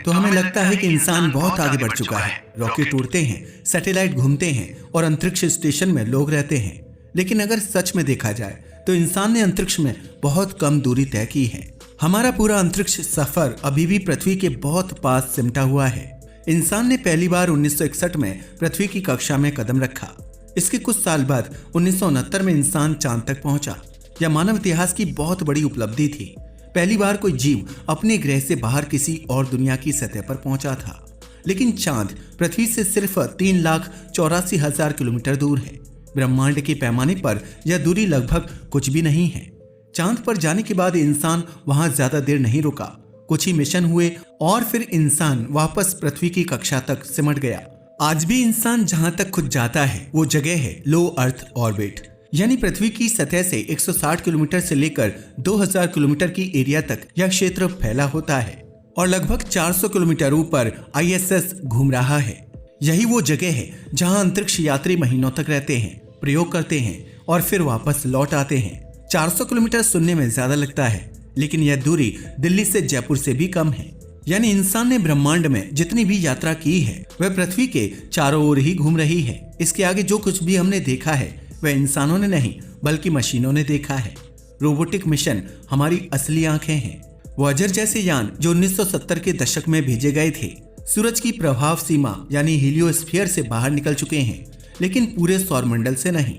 तो हमें लगता है कि इंसान बहुत आगे बढ़ चुका है। रॉकेट उड़ते हैं, सैटेलाइट घूमते हैं और अंतरिक्ष स्टेशन में लोग रहते हैं। लेकिन अगर सच में देखा जाए तो इंसान ने अंतरिक्ष में बहुत कम दूरी तय की है। हमारा पूरा अंतरिक्ष सफर अभी भी पृथ्वी के बहुत पास सिमटा हुआ है। इंसान ने पहली बार 1961 में पृथ्वी की कक्षा में कदम रखा। इसके कुछ साल बाद 1969 में इंसान चांद तक पहुंचा। यह मानव इतिहास की बहुत बड़ी उपलब्धि थी। पहली बार कोई जीव अपने ग्रह से बाहर किसी और दुनिया की सतह पर पहुंचा था। लेकिन चांद पृथ्वी से सिर्फ 3,84,000 किलोमीटर दूर है। ब्रह्मांड के पैमाने पर यह दूरी लगभग कुछ भी नहीं है। चांद पर जाने के बाद इंसान वहां ज्यादा देर नहीं रुका। कुछ ही मिशन हुए और फिर इंसान वापस पृथ्वी की कक्षा तक सिमट गया। आज भी इंसान जहां तक खुद जाता है वो जगह है लो अर्थ ऑर्बिट, यानी पृथ्वी की सतह से 160 किलोमीटर से लेकर 2000 किलोमीटर की एरिया तक यह क्षेत्र फैला होता है और लगभग 400 किलोमीटर ऊपर ISS घूम रहा है। यही वो जगह है जहां अंतरिक्ष यात्री महीनों तक रहते हैं, प्रयोग करते हैं और फिर वापस लौट आते हैं। 400 किलोमीटर सुनने में ज्यादा लगता है, लेकिन यह दूरी दिल्ली से जयपुर से भी कम है। यानी इंसान ने ब्रह्मांड में जितनी भी यात्रा की है वह पृथ्वी के चारों ओर ही घूम रही है। इसके आगे जो कुछ भी हमने देखा है वह इंसानों ने नहीं बल्कि मशीनों ने देखा है। रोबोटिक मिशन हमारी असली आंखें हैं। वॉयेजर जैसे यान जो 1970 के दशक में भेजे गए थे सूरज की प्रभाव सीमा यानी हीलियोस्फीयर से बाहर निकल चुके हैं, लेकिन पूरे सौरमंडल से नहीं।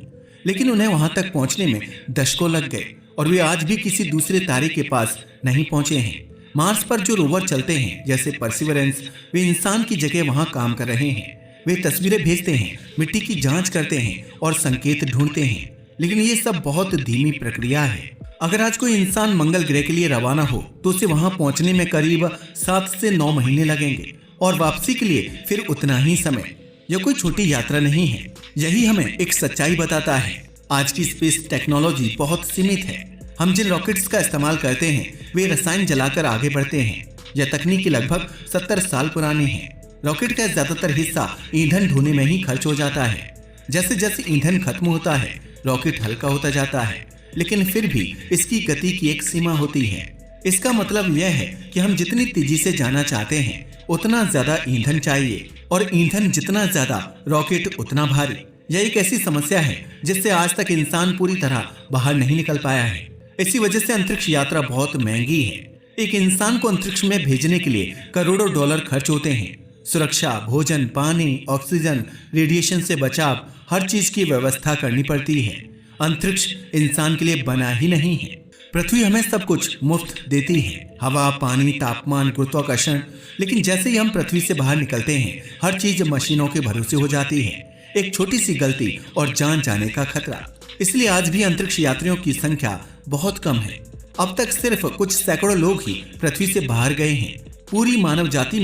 लेकिन उन्हें वहां तक पहुंचने में दशकों लग गए और वे आज भी किसी दूसरे तारे के पास नहीं पहुंचे हैं। मार्स पर जो रोवर चलते हैं जैसे परसिवरेंस, वे इंसान की जगह वहां काम कर रहे हैं। वे तस्वीरें भेजते हैं, मिट्टी की जांच करते हैं और संकेत ढूंढते हैं, लेकिन ये सब बहुत धीमी प्रक्रिया है। अगर आज कोई इंसान मंगल ग्रह के लिए रवाना हो तो उसे वहां पहुंचने में करीब 7 से 9 महीने लगेंगे और वापसी के लिए फिर उतना ही समय। यह कोई छोटी यात्रा नहीं है। यही हमें एक सच्चाई बताता है। आज की स्पेस टेक्नोलॉजी बहुत सीमित है। हम जिन रॉकेट्स का इस्तेमाल करते हैं वे रसायन जलाकर आगे बढ़ते हैं। यह तकनीक लगभग 70 साल पुरानी है। रॉकेट का ज्यादातर हिस्सा ईंधन ढोने में ही खर्च हो जाता है। जैसे जैसे ईंधन खत्म होता है रॉकेट हल्का होता जाता है, लेकिन फिर भी इसकी गति की एक सीमा होती है। इसका मतलब यह है कि हम जितनी तेजी से जाना चाहते हैं उतना ज्यादा ईंधन चाहिए और ईंधन जितना ज्यादा रॉकेट उतना भारी। यह एक ऐसी समस्या है जिससे आज तक इंसान पूरी तरह बाहर नहीं निकल पाया है। इसी वजह से अंतरिक्ष यात्रा बहुत महंगी है। एक इंसान को अंतरिक्ष में भेजने के लिए करोड़ों डॉलर खर्च होते हैं। सुरक्षा, भोजन, पानी, ऑक्सीजन, रेडिएशन से बचाव, हर चीज की व्यवस्था करनी पड़ती है। अंतरिक्ष इंसान के लिए बना ही नहीं है। पृथ्वी हमें सब कुछ मुफ्त देती है, हवा, पानी, तापमान, गुरुत्वाकर्षण। लेकिन जैसे ही हम पृथ्वी से बाहर निकलते हैं हर चीज मशीनों के भरोसे हो जाती है। एक छोटी सी गलती और जान जाने का खतरा। इसलिए आज भी अंतरिक्ष यात्रियों की संख्या बहुत कम है। अब तक सिर्फ कुछ सैकड़ों लोग ही पृथ्वी से बाहर गए हैं। पूरी मानव जाति